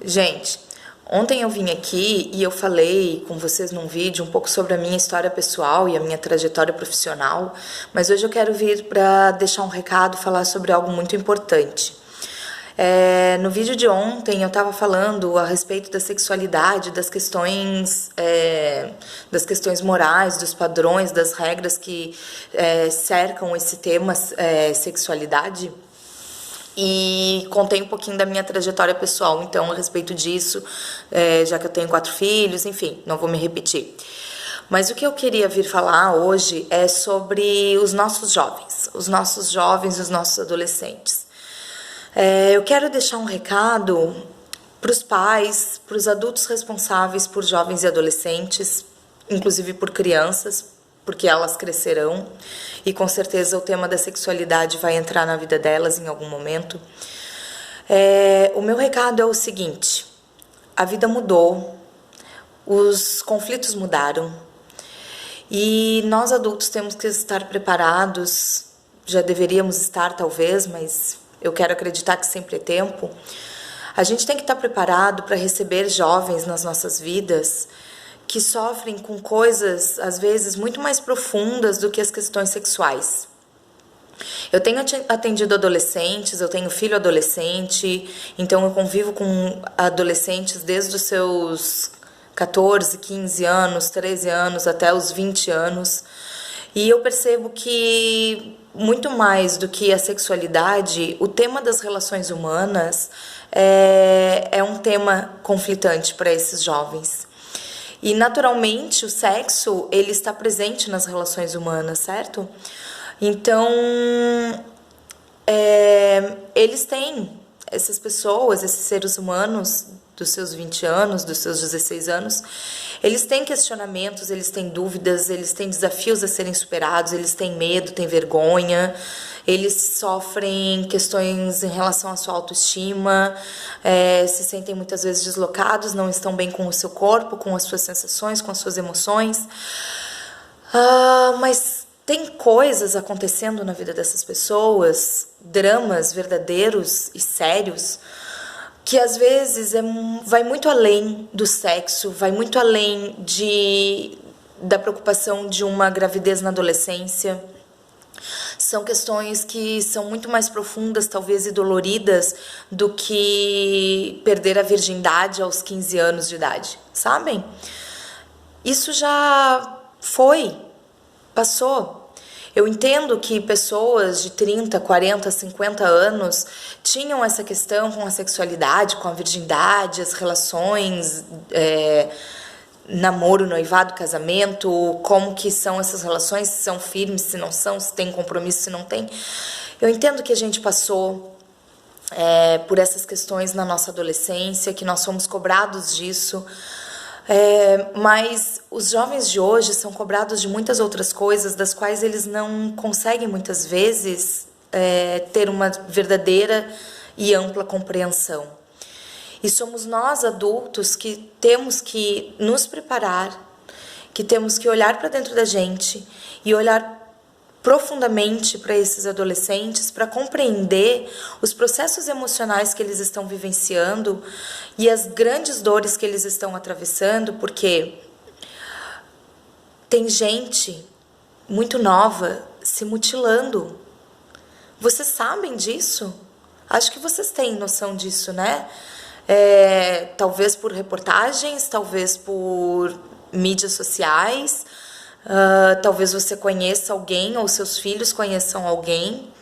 Gente, ontem eu vim aqui e eu falei com vocês num vídeo um pouco sobre a minha história pessoal e a minha trajetória profissional, mas hoje eu quero vir para deixar um recado, falar sobre algo muito importante. No vídeo de ontem eu estava falando a respeito da sexualidade, das questões morais, dos padrões, das regras que cercam esse tema sexualidade. E contei um pouquinho da minha trajetória pessoal, então, a respeito disso, já que eu tenho 4 filhos, enfim, não vou me repetir. Mas o que eu queria vir falar hoje é sobre os nossos jovens, e os nossos adolescentes. Eu quero deixar um recado para os pais, para os adultos responsáveis por jovens e adolescentes, inclusive por crianças, porque elas crescerão e com certeza o tema da sexualidade vai entrar na vida delas em algum momento. O meu recado é o seguinte: a vida mudou, os conflitos mudaram e nós adultos temos que estar preparados, já deveríamos estar talvez, mas eu quero acreditar que sempre é tempo. A gente tem que estar preparado para receber jovens nas nossas vidas que sofrem com coisas, às vezes, muito mais profundas do que as questões sexuais. Eu tenho atendido adolescentes, eu tenho filho adolescente, então eu convivo com adolescentes desde os seus 14, 15 anos, 13 anos, até os 20 anos. E eu percebo que, muito mais do que a sexualidade, o tema das relações humanas é um tema conflitante para esses jovens. E, naturalmente, o sexo, ele está presente nas relações humanas, certo? Então, eles têm, essas pessoas, esses seres humanos, dos seus 20 anos, dos seus 16 anos, eles têm questionamentos, eles têm dúvidas, eles têm desafios a serem superados, eles têm medo, têm vergonha, eles sofrem questões em relação à sua autoestima, se sentem muitas vezes deslocados, não estão bem com o seu corpo, com as suas sensações, com as suas emoções. Mas tem coisas acontecendo na vida dessas pessoas, dramas verdadeiros e sérios, que às vezes vai muito além do sexo, vai muito além da preocupação de uma gravidez na adolescência. São questões que são muito mais profundas, talvez, e doloridas do que perder a virgindade aos 15 anos de idade, sabem? Isso já passou. Eu entendo que pessoas de 30, 40, 50 anos tinham essa questão com a sexualidade, com a virgindade, as relações, namoro, noivado, casamento, como que são essas relações, se são firmes, se não são, se tem compromisso, se não tem. Eu entendo que a gente passou por essas questões na nossa adolescência, que nós fomos cobrados disso. Mas os jovens de hoje são cobrados de muitas outras coisas, das quais eles não conseguem muitas vezes ter uma verdadeira e ampla compreensão. E somos nós adultos que temos que nos preparar, que temos que olhar para dentro da gente e olhar profundamente para esses adolescentes, para compreender os processos emocionais que eles estão vivenciando e as grandes dores que eles estão atravessando, porque tem gente muito nova se mutilando. Vocês sabem disso? Acho que vocês têm noção disso, né? Talvez por reportagens, talvez por mídias sociais. Talvez você conheça alguém ou seus filhos conheçam alguém,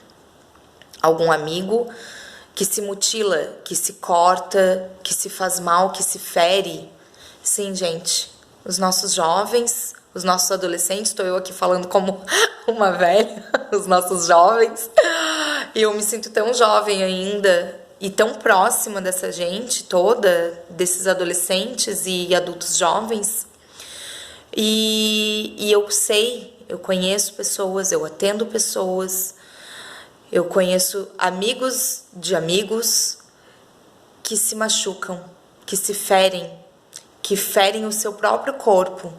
algum amigo que se mutila, que se corta, que se faz mal, que se fere. Sim, gente, os nossos jovens, os nossos adolescentes, estou eu aqui falando como uma velha, os nossos jovens, e eu me sinto tão jovem ainda e tão próxima dessa gente toda, desses adolescentes e adultos jovens. E eu conheço pessoas, eu atendo pessoas, eu conheço amigos de amigos que se machucam, que se ferem, que ferem o seu próprio corpo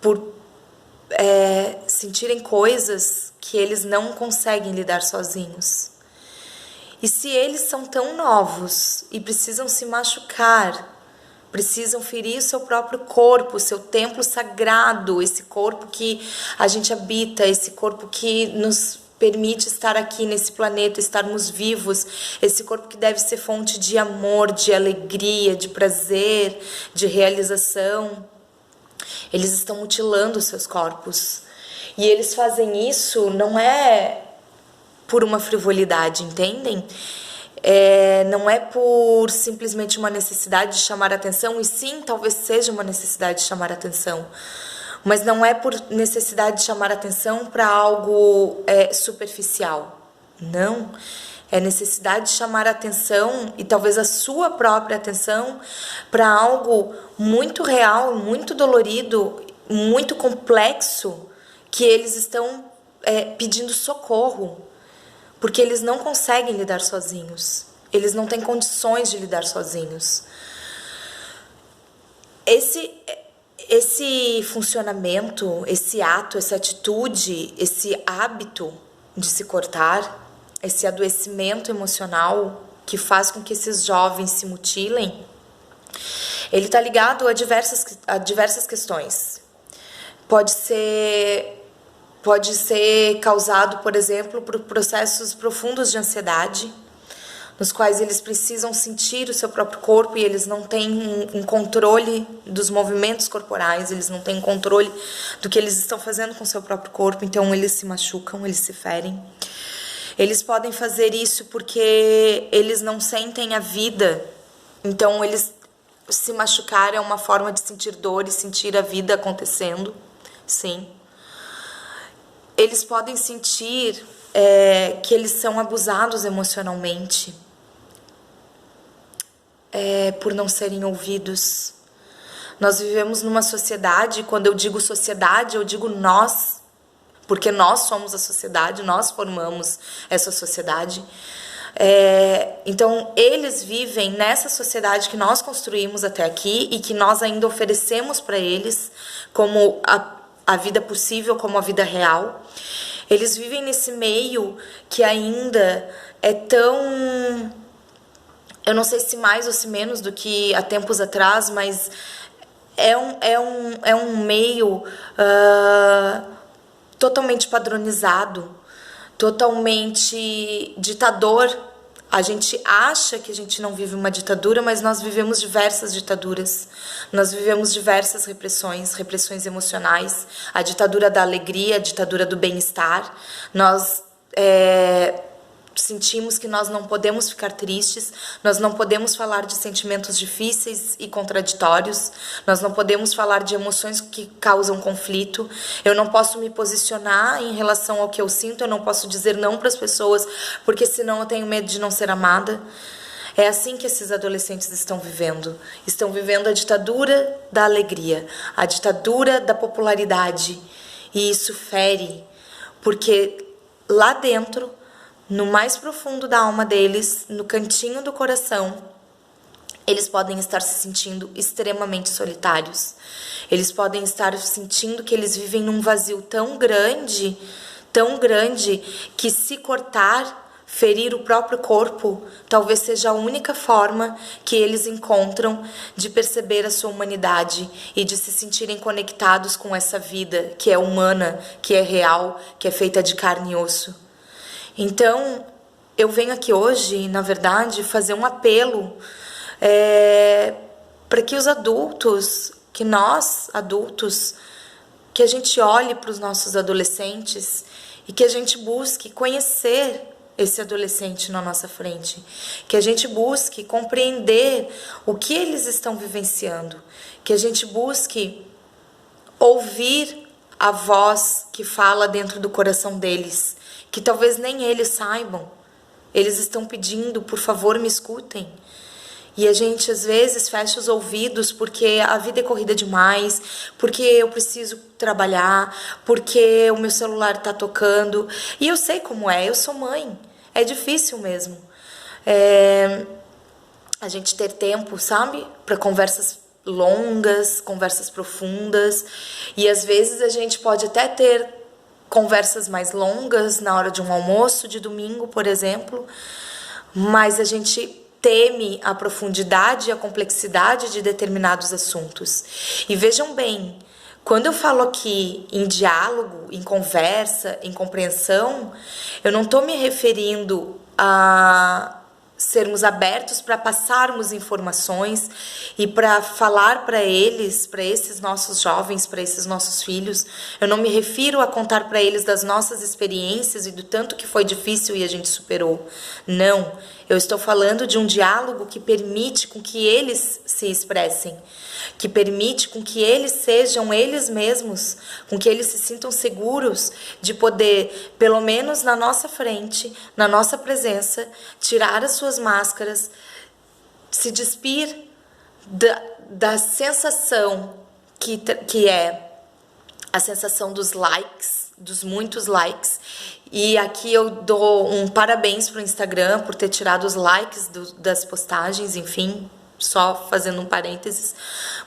por sentirem coisas que eles não conseguem lidar sozinhos. E se eles são tão novos e precisam se machucar, precisam ferir o seu próprio corpo, o seu templo sagrado, esse corpo que a gente habita, esse corpo que nos permite estar aqui nesse planeta, estarmos vivos, esse corpo que deve ser fonte de amor, de alegria, de prazer, de realização. Eles estão mutilando os seus corpos. E eles fazem isso não é por uma frivolidade, entendem? Não é por simplesmente uma necessidade de chamar atenção, e sim, talvez seja uma necessidade de chamar atenção, mas não é por necessidade de chamar atenção para algo superficial, não. É necessidade de chamar atenção, e talvez a sua própria atenção, para algo muito real, muito dolorido, muito complexo, que eles estão pedindo socorro. Porque eles não conseguem lidar sozinhos. Eles não têm condições de lidar sozinhos. Esse funcionamento, esse ato, essa atitude, esse hábito de se cortar, esse adoecimento emocional que faz com que esses jovens se mutilem, ele está ligado a diversas questões. Pode ser causado, por exemplo, por processos profundos de ansiedade, nos quais eles precisam sentir o seu próprio corpo e eles não têm um controle dos movimentos corporais, eles não têm controle do que eles estão fazendo com o seu próprio corpo, então eles se machucam, eles se ferem. Eles podem fazer isso porque eles não sentem a vida, então eles se machucar é uma forma de sentir dor e sentir a vida acontecendo, sim. Eles podem sentir que eles são abusados emocionalmente por não serem ouvidos. Nós vivemos numa sociedade, quando eu digo sociedade, eu digo nós, porque nós somos a sociedade, nós formamos essa sociedade. Então, eles vivem nessa sociedade que nós construímos até aqui e que nós ainda oferecemos para eles como a vida possível, como a vida real. Eles vivem nesse meio que ainda é tão... Eu não sei se mais ou se menos do que há tempos atrás, mas é um meio totalmente padronizado, totalmente ditador. A gente acha que a gente não vive uma ditadura, mas nós vivemos diversas ditaduras. Nós vivemos diversas repressões emocionais. A ditadura da alegria, a ditadura do bem-estar. Nós sentimos que nós não podemos ficar tristes, nós não podemos falar de sentimentos difíceis e contraditórios, nós não podemos falar de emoções que causam conflito. Eu não posso me posicionar em relação ao que eu sinto, eu não posso dizer não para as pessoas, porque senão eu tenho medo de não ser amada. É assim que esses adolescentes estão vivendo. Estão vivendo a ditadura da alegria, a ditadura da popularidade. E isso fere, porque lá dentro, no mais profundo da alma deles, no cantinho do coração, eles podem estar se sentindo extremamente solitários. Eles podem estar sentindo que eles vivem num vazio tão grande, que se cortar, ferir o próprio corpo, talvez seja a única forma que eles encontram de perceber a sua humanidade e de se sentirem conectados com essa vida que é humana, que é real, que é feita de carne e osso. Então, eu venho aqui hoje, na verdade, fazer um apelo para que os adultos, que nós, adultos, que a gente olhe para os nossos adolescentes e que a gente busque conhecer esse adolescente na nossa frente, que a gente busque compreender o que eles estão vivenciando, que a gente busque ouvir a voz que fala dentro do coração deles, que talvez nem eles saibam. Eles estão pedindo, por favor, me escutem. E a gente, às vezes, fecha os ouvidos porque a vida é corrida demais, porque eu preciso trabalhar, porque o meu celular está tocando. E eu sei como é, eu sou mãe. É difícil mesmo. A gente ter tempo, sabe? Para conversas longas, conversas profundas. E, às vezes, a gente pode até ter conversas mais longas na hora de um almoço de domingo, por exemplo, mas a gente teme a profundidade e a complexidade de determinados assuntos. E vejam bem, quando eu falo aqui em diálogo, em conversa, em compreensão, eu não estou me referindo a sermos abertos para passarmos informações e para falar para eles, para esses nossos jovens, para esses nossos filhos. Eu não me refiro a contar para eles das nossas experiências e do tanto que foi difícil e a gente superou. Não, eu estou falando de um diálogo que permite com que eles se expressem, que permite com que eles sejam eles mesmos, com que eles se sintam seguros de poder, pelo menos na nossa frente, na nossa presença, tirar as suas máscaras, se despir da sensação que é a sensação dos likes, dos muitos likes. E aqui eu dou um parabéns para o Instagram por ter tirado os likes das postagens, enfim, só fazendo um parênteses,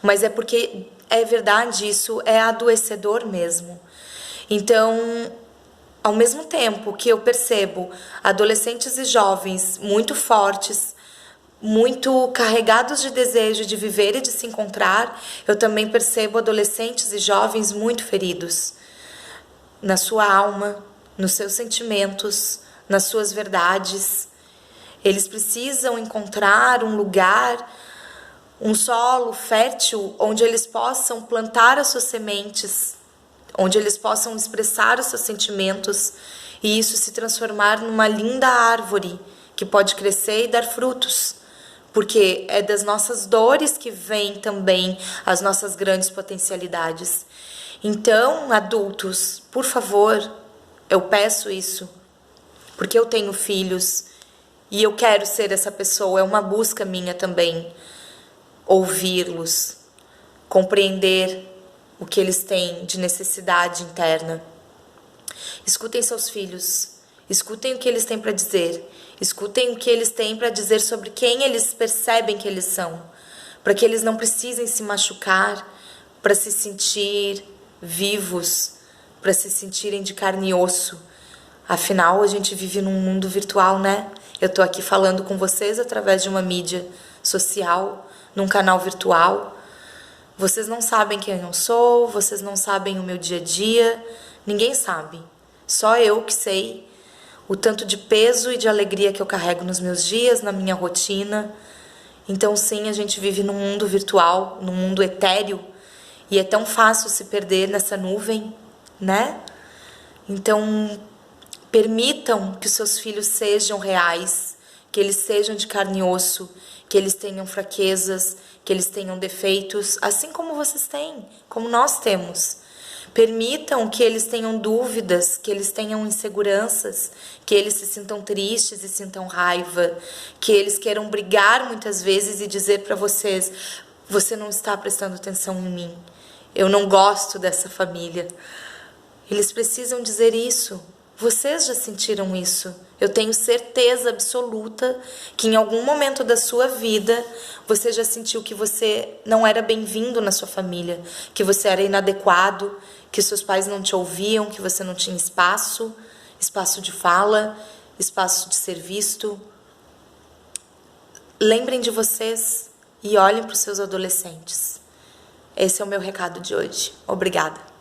mas é porque é verdade, isso é adoecedor mesmo. Então, ao mesmo tempo que eu percebo adolescentes e jovens muito fortes, muito carregados de desejo de viver e de se encontrar, eu também percebo adolescentes e jovens muito feridos na sua alma, nos seus sentimentos, nas suas verdades. Eles precisam encontrar um lugar, um solo fértil onde eles possam plantar as suas sementes, onde eles possam expressar os seus sentimentos e isso se transformar numa linda árvore que pode crescer e dar frutos. Porque é das nossas dores que vêm também as nossas grandes potencialidades. Então, adultos, por favor, eu peço isso, porque eu tenho filhos e eu quero ser essa pessoa, é uma busca minha também, ouvi-los, compreender o que eles têm de necessidade interna. Escutem seus filhos, escutem o que eles têm para dizer, escutem o que eles têm para dizer sobre quem eles percebem que eles são, para que eles não precisem se machucar, para se sentir vivos, para se sentirem de carne e osso. Afinal, a gente vive num mundo virtual, né? Eu tô aqui falando com vocês através de uma mídia social, num canal virtual. Vocês não sabem quem eu sou, vocês não sabem o meu dia a dia, ninguém sabe. Só eu que sei o tanto de peso e de alegria que eu carrego nos meus dias, na minha rotina. Então, sim, a gente vive num mundo virtual, num mundo etéreo, e é tão fácil se perder nessa nuvem, né? Então, permitam que os seus filhos sejam reais, que eles sejam de carne e osso, que eles tenham fraquezas, que eles tenham defeitos, assim como vocês têm, como nós temos. Permitam que eles tenham dúvidas, que eles tenham inseguranças, que eles se sintam tristes e sintam raiva, que eles queiram brigar muitas vezes e dizer para vocês: você não está prestando atenção em mim, eu não gosto dessa família. Eles precisam dizer isso. Vocês já sentiram isso. Eu tenho certeza absoluta que em algum momento da sua vida você já sentiu que você não era bem-vindo na sua família, que você era inadequado, que seus pais não te ouviam, que você não tinha espaço, espaço de fala, espaço de ser visto. Lembrem de vocês e olhem para os seus adolescentes. Esse é o meu recado de hoje. Obrigada.